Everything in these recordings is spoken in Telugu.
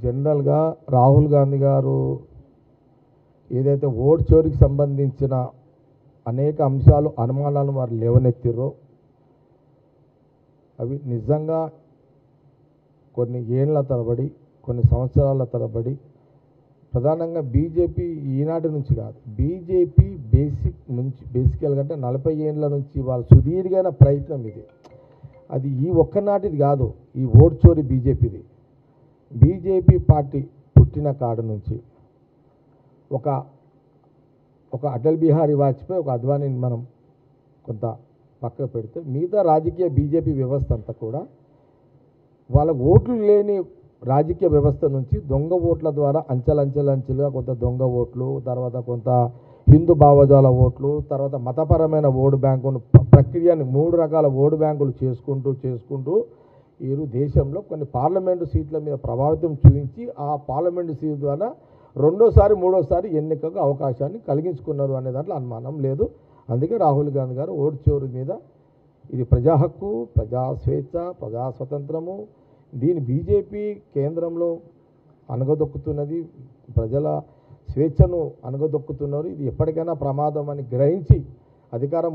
జనరల్గా రాహుల్ గాంధీ గారు ఏదైతే ఓట్ చోరీకి సంబంధించిన అనేక అంశాలు అనుమానాలను వారు లేవనెత్తిరో అవి నిజంగా కొన్ని ఏళ్ల తరబడి కొన్ని సంవత్సరాల తరబడి ప్రధానంగా బీజేపీ ఈనాటి నుంచి కాదు, బీజేపీ బేసికల్గా అంటే 40 ఏళ్ళ నుంచి వాళ్ళ సుదీర్ఘమైన ప్రయత్నం ఇది. అది ఈ ఒక్కనాటిది కాదు. ఈ ఓట్ చోరీ బీజేపీ పార్టీ పుట్టిన కాడ నుంచి ఒక అటల్ బిహారీ వాజ్పేయి, ఒక అద్వానీని మనం కొంత పక్కకు పెడితే మిగతా రాజకీయ బీజేపీ వ్యవస్థ అంతా కూడా వాళ్ళ ఓట్లు లేని రాజకీయ వ్యవస్థ నుంచి దొంగ ఓట్ల ద్వారా అంచెలంచెలుగా కొంత దొంగ ఓట్లు, తర్వాత కొంత హిందూ భావజాల ఓట్లు, తర్వాత మతపరమైన ఓటు బ్యాంకును ప్రక్రియని 3 రకాల ఓటు బ్యాంకులు చేసుకుంటూ వీరు దేశంలో కొన్ని పార్లమెంటు సీట్ల మీద ప్రభావితం చూపించి ఆ పార్లమెంటు సీట్ ద్వారా రెండోసారి మూడోసారి ఎన్నికకు అవకాశాన్ని కలిగించుకున్నారు అనే దాంట్లో అనుమానం లేదు. అందుకే రాహుల్ గాంధీ గారు ఓటు చోరీ మీద ఇది ప్రజా హక్కు, ప్రజా స్వేచ్ఛ, ప్రజా స్వతంత్రము, దీని బీజేపీ కేంద్రంలో అనగదొక్కుతున్నది, ప్రజల స్వేచ్ఛను అనగదొక్కుతున్నారు. ఇది ఎప్పటికైనా ప్రమాదం అని గ్రహించి అధికారం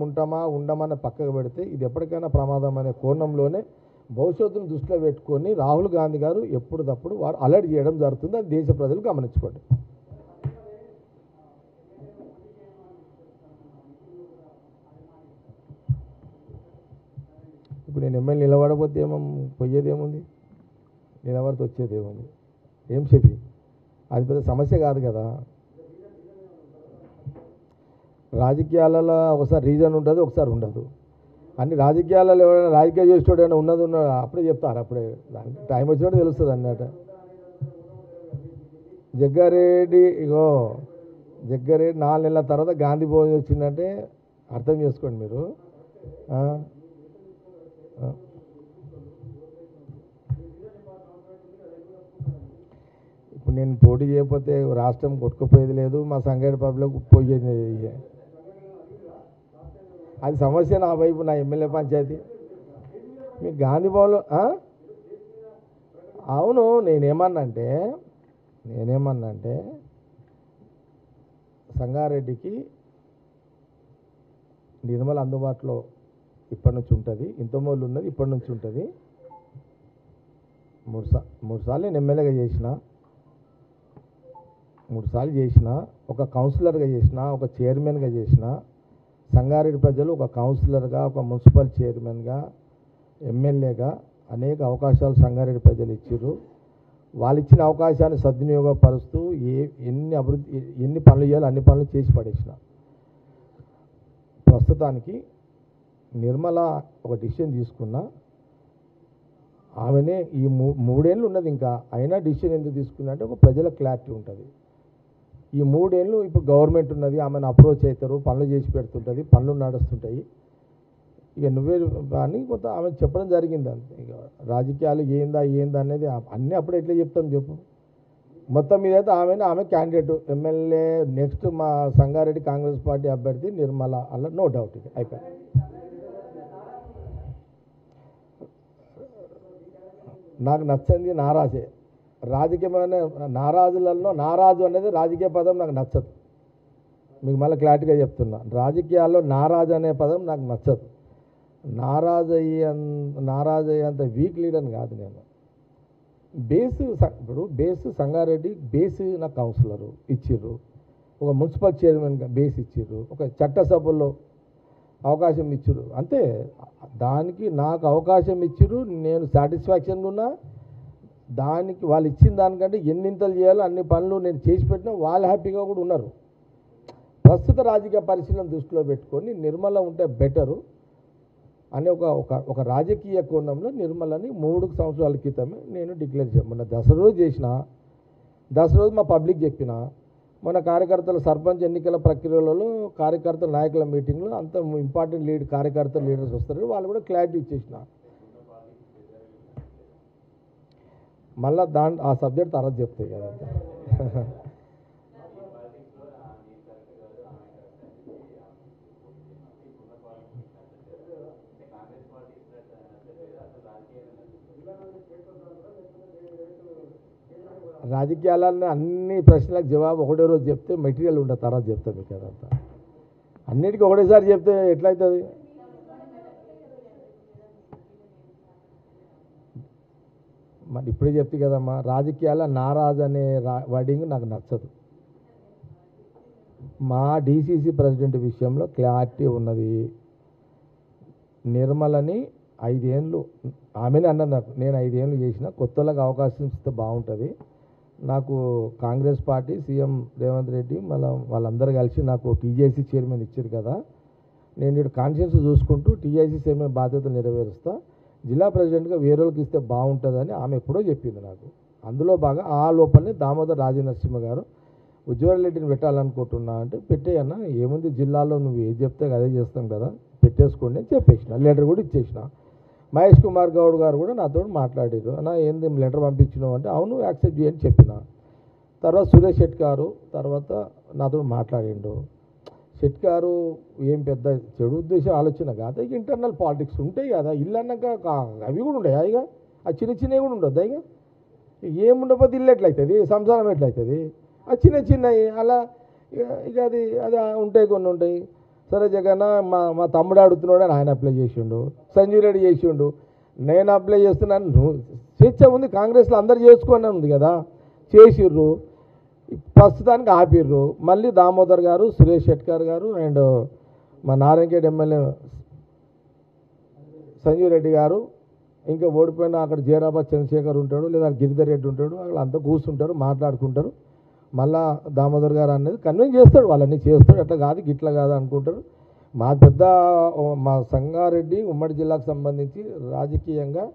ఉండమని పక్కకు పెడితే ఇది ఎప్పటికైనా ప్రమాదం అనే కోణంలోనే భవిష్యత్తును దృష్టిలో పెట్టుకొని రాహుల్ గాంధీ గారు ఎప్పుడప్పుడు వారు అలర్ట్ చేయడం జరుగుతుంది. అది దేశ ప్రజలు గమనించుకోండి. ఇప్పుడు నేను ఎమ్మెల్యే నిలబడకపోతే పోయేదేముంది, నిలబడితే వచ్చేదేముంది, ఏం చెప్పి అది పెద్ద సమస్య కాదు కదా. రాజకీయాలలో ఒకసారి రీజన్ ఉంటుంది, ఒకసారి ఉండదు. అన్ని రాజకీయాలలో ఎవరైనా రాజకీయం చేసేటోడు ఏమైనా ఉన్నది అప్పుడే చెప్తారు, అప్పుడే దానికి టైం వచ్చినట్టు తెలుస్తుంది అన్నమాట. జగ్గారెడ్డి 4 నెలల తర్వాత గాంధీ భవన్ వచ్చిందంటే అర్థం చేసుకోండి మీరు. ఇప్పుడు నేను పోటీ చేయకపోతే రాష్ట్రం కొట్టుకుపోయేది లేదు, మా సంగారెడ్డి పబ్లిక్ పోయేది లేదు. అది సమస్య నా వైపు, నా ఎమ్మెల్యే పంచాయతీ. మీ గాంధీ భవన్లో అవును. నేనేమన్నంటే సంగారెడ్డికి నిర్మల్ అందుబాటులో ఇప్పటి నుంచి ఉంటుంది, ఇంతమూలు ఉన్నది ఇప్పటి నుంచి ఉంటుంది. 3 సార్లు నేను ఎమ్మెల్యేగా చేసిన, 3 సార్లు చేసిన, ఒక కౌన్సిలర్గా చేసిన, ఒక చైర్మన్గా చేసిన. సంగారెడ్డి ప్రజలు ఒక కౌన్సిలర్గా, ఒక మున్సిపల్ చైర్మన్గా, ఎమ్మెల్యేగా అనేక అవకాశాలు సంగారెడ్డి ప్రజలు ఇచ్చారు. వాళ్ళు ఇచ్చిన అవకాశాన్ని సద్వినియోగపరుస్తూ ఎన్ని పనులు చేయాలో అన్ని పనులు చేసి పడేసిన. ప్రస్తుతానికి నిర్మల ఒక డిసిషన్ తీసుకున్నా, ఆమెనే ఈ 3 ఏళ్ళు ఉన్నది ఇంకా, అయినా డిసిషన్ ఎందుకు తీసుకున్నా అంటే ఒక ప్రజల క్లారిటీ ఉంటుంది. ఈ 3 ఏళ్ళు ఇప్పుడు గవర్నమెంట్ ఉన్నది, ఆమెను అప్రోచ్ అవుతారు, పనులు చేసి పెడుతుంటుంది, పనులు నడుస్తుంటాయి. ఇక నువ్వే అని కొంత ఆమె చెప్పడం జరిగింది. అంతే. ఇక రాజకీయాలు ఏందా అనేది అన్నీ అప్పుడే ఎట్లా చెప్తాం చెప్పు. మొత్తం మీద అయితే ఆమె క్యాండిడేట్ ఎమ్మెల్యే నెక్స్ట్ మా సంగారెడ్డి కాంగ్రెస్ పార్టీ అభ్యర్థి నిర్మల, అలా నో డౌట్. ఇది అయిపోయింది. నాకు నచ్చింది నారాజే. రాజకీయమైన నారాజులలో నారాజు అనేది రాజకీయ పదం నాకు నచ్చదు. మీకు మళ్ళీ క్లారిటీగా చెప్తున్నా, రాజకీయాల్లో నారాజు అనే పదం నాకు నచ్చదు. నారాజు అయ్యేంత వీక్ లీడర్ని కాదు నేను. బేసు సంగారెడ్డి బేసు నాకు కౌన్సిలరు ఇచ్చిర్రు, ఒక మున్సిపల్ చైర్మన్గా బేస్ ఇచ్చిర్రు, ఒక చట్టసభల్లో అవకాశం ఇచ్చిర్రు. అంతే, దానికి నాకు అవకాశం ఇచ్చిర్రు, నేను సాటిస్ఫాక్షన్గా ఉన్నా. దానికి వాళ్ళు ఇచ్చిన దానికంటే ఎన్నింతలు చేయాలో అన్ని పనులు నేను చేసి పెట్టినా వాళ్ళు హ్యాపీగా కూడా ఉన్నారు. ప్రస్తుత రాజకీయ పరిశీలన దృష్టిలో పెట్టుకొని నిర్మల ఉంటే బెటరు అనే ఒక రాజకీయ కోణంలో నిర్మలని 3 సంవత్సరాల క్రితమే నేను డిక్లేర్ చేయను. మొన్న దసరా రోజు చేసిన, దసరా రోజు మా పబ్లిక్ చెప్పిన, మన కార్యకర్తల సర్పంచ్ ఎన్నికల ప్రక్రియలలో కార్యకర్తల నాయకుల మీటింగ్లో అంత ఇంపార్టెంట్ లీడర్స్ వస్తారు, వాళ్ళు కూడా క్లారిటీ ఇచ్చేసిన. మళ్ళీ ఆ సబ్జెక్ట్ తర్వాత చెప్తాయి కదా. రాజకీయాలన్నీ అన్ని ప్రశ్నలకు జవాబు ఒకటే రోజు చెప్తే మెటీరియల్ ఉండదు, తర్వాత చెప్తాం మీకు అదంతా. అన్నిటికీ ఒకటేసారి చెప్తే ఎట్లయితుంది? మరి ఇప్పుడే చెప్తే కదమ్మా, రాజకీయాల నారాజ్ అనే వర్డింగ్ నాకు నచ్చదు. మా డీసీసీ ప్రెసిడెంట్ విషయంలో క్లారిటీ ఉన్నది. నిర్మలని 5 ఏళ్ళు ఆమెనే అన్నది నాకు, నేను 5 ఏళ్ళు చేసిన, కొత్తలకు అవకాశం ఇస్తే బాగుంటుంది. నాకు కాంగ్రెస్ పార్టీ సీఎం రేవంత్ రెడ్డి వాళ్ళందరూ కలిసి నాకు టీజేసీ చైర్మన్ ఇచ్చారు కదా, నేను ఇక్కడ కాన్షియన్స్ చూసుకుంటూ టీజేసీ చైర్మన్ బాధ్యతలు నెరవేరుస్తా, జిల్లా ప్రెసిడెంట్గా వేరేకి ఇస్తే బాగుంటుందని ఆమె ఎప్పుడో చెప్పింది నాకు. అందులో బాగా ఆ లోపలనే దామోదర్ రాజనరసింహ గారు ఉజ్వల్ రెడ్డిని పెట్టాలనుకుంటున్నా అంటే, పెట్టేయన్నా ఏముంది జిల్లాలో నువ్వు ఏది చెప్తే అదే చేస్తాం కదా, పెట్టేసుకోండి అని చెప్పేసిన. లెటర్ కూడా ఇచ్చేసిన. మహేష్ కుమార్ గౌడ్ గారు కూడా నాతో మాట్లాడారు, అన్న ఏంది లెటర్ పంపించినావు అంటే, అవును యాక్సెప్ట్ చేయని చెప్పిన. తర్వాత సురేష్ శెట్టి గారు తర్వాత నాతో మాట్లాడిండు. శెట్టి గారు ఏం పెద్ద చెడు ఉద్దేశం ఆలోచన కాదు, ఇక ఇంటర్నల్ పాలిటిక్స్ ఉంటాయి కదా, ఇల్లు అన్నాక అవి కూడా ఉంటాయి ఇక, ఆ చిన్న చిన్నవి కూడా ఉండొద్దా ఇక, ఏముండకపోతే ఇల్లు ఎట్లయితుంది, సంసారం ఎట్లయితుంది, ఆ చిన్న చిన్నవి అలా ఇక అది అది ఉంటాయి, కొన్ని ఉంటాయి. సరే జగన్ మా తమ్ముడు అడుగుతున్నాడు అని ఆయన అప్లై చేసిండు, సంజీవ్ రెడ్డి చేసిండు, నేను అప్లై చేస్తున్నాను, స్వేచ్ఛ ఉంది కాంగ్రెస్లో, అందరు చేసుకోని ఉంది కదా, చేసిర్రు, ప్రస్తుతానికి ఆపిర్రు. మళ్ళీ దామోదర్ గారు, సురేష్ శెట్కర్ గారు అండ్ మా నారాయణఖేడ్ ఎమ్మెల్యే సంజీవ్ రెడ్డి గారు, ఇంకా ఓడిపోయిన అక్కడ జయరాబాద్ చంద్రశేఖర్ ఉంటాడు, లేదా గిరిధర్ రెడ్డి ఉంటాడు, వాళ్ళంతా కూర్చుంటారు, మాట్లాడుకుంటారు. మళ్ళా దామోదర్ గారు అనేది కన్విన్స్ చేస్తాడు, వాళ్ళని చేస్తాడు, అట్లా కాదు గిట్లా కాదు అనుకుంటారు. మా సంగారెడ్డి ఉమ్మడి జిల్లాకు సంబంధించి రాజకీయంగా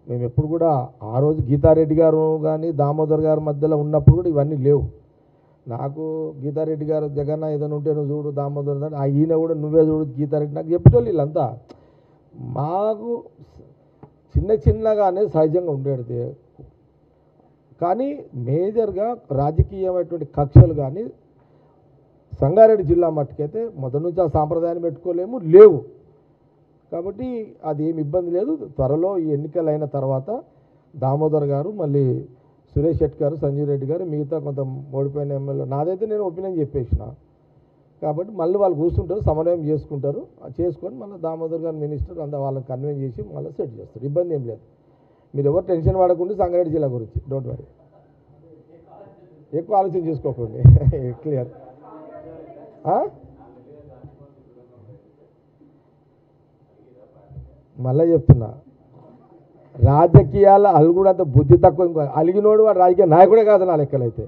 మేము ఎప్పుడు కూడా ఆ రోజు గీతారెడ్డి గారు కానీ దామోదర్ గారి మధ్యలో ఉన్నప్పుడు కూడా ఇవన్నీ లేవు. నాకు గీతారెడ్డి గారు జగన్ ఏదైనా ఉంటే నువ్వు చూడు, దామోదర్ ఈయన కూడా నువ్వే చూడు గీతారెడ్డి నాకు చెప్పేటోళ్ళు వీళ్ళంతా. మాకు చిన్నగానే సహజంగా ఉండేది, కానీ మేజర్గా రాజకీయమైనటువంటి కక్షలు కానీ సంగారెడ్డి జిల్లా మట్టుకైతే మొదటి నుంచి ఆ సాంప్రదాయాన్ని పెట్టుకోలేము, లేవు. కాబట్టి అది ఏమి ఇబ్బంది లేదు. త్వరలో ఈ ఎన్నికలు అయిన తర్వాత దామోదర్ గారు, మళ్ళీ సురేష్ శెట్టి గారు, సంజీవ్ రెడ్డి గారు, మిగతా కొంత ఓడిపోయిన ఎమ్మెల్యే, నాదైతే నేను ఒపీనియన్ చెప్పేసిన. కాబట్టి మళ్ళీ వాళ్ళు కూర్చుంటారు, సమన్వయం చేసుకుంటారు, చేసుకొని మళ్ళీ దామోదర్ గారు మినిస్టర్ అంతా వాళ్ళని కన్వెన్స్ చేసి మళ్ళీ సెట్ చేస్తారు. ఇబ్బంది ఏం లేదు. మీరు ఎవరు టెన్షన్ పడకుండా సంగారెడ్డి జిల్లా గురించి డోంట్ వరీ, ఎక్కువ ఆలోచన చేసుకోకండి. క్లియర్. మళ్ళీ చెప్తున్నా, రాజకీయాల అలుగుడంత బుద్ధి తక్కువ, ఇంకో అలిగినోడు వాడు రాజకీయ నాయకుడే కాదు నా లెక్కలైతే.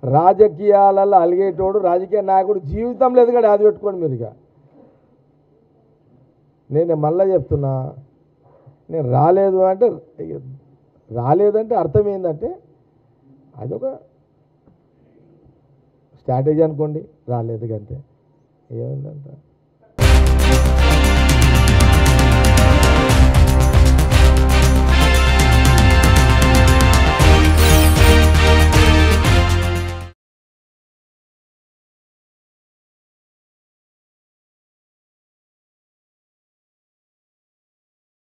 రాజకీయాలలో అలిగేటోడు రాజకీయ నాయకుడు జీవితం లేదు కదా, అది పెట్టుకోండి మీరు. ఇక నేను మళ్ళీ చెప్తున్నా, నేను రాలేదంటే అర్థం ఏంటంటే అదొక స్ట్రాటజీ అనుకోండి, రాలేదు అంతే, ఏముందంట.